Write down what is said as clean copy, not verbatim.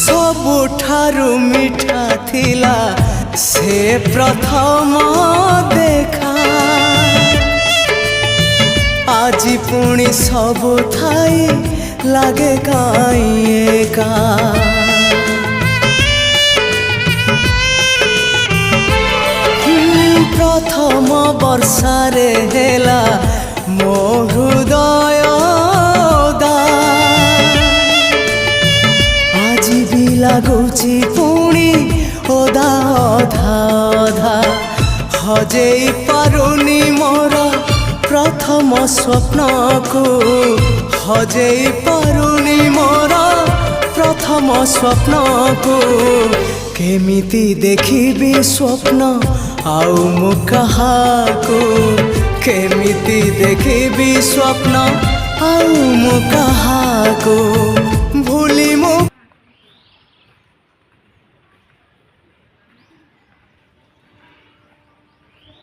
सबुठारु मिठा थिला से प्रथम देखा आज पुणी सबु थाई लागे काई एका प्रथम वर्षारे हेला मो हृदय आज भी लगुची पुणी ओदा अधा अधा हजेई पारुनी मोर प्रथम स्वप्न को हजेई पारुनी मोर प्रथम स्वप्न को केमिति देखिबी स्वप्न आउ मु कहाको केमिति देखिबी स्वप्न आउ मु कहाको भूली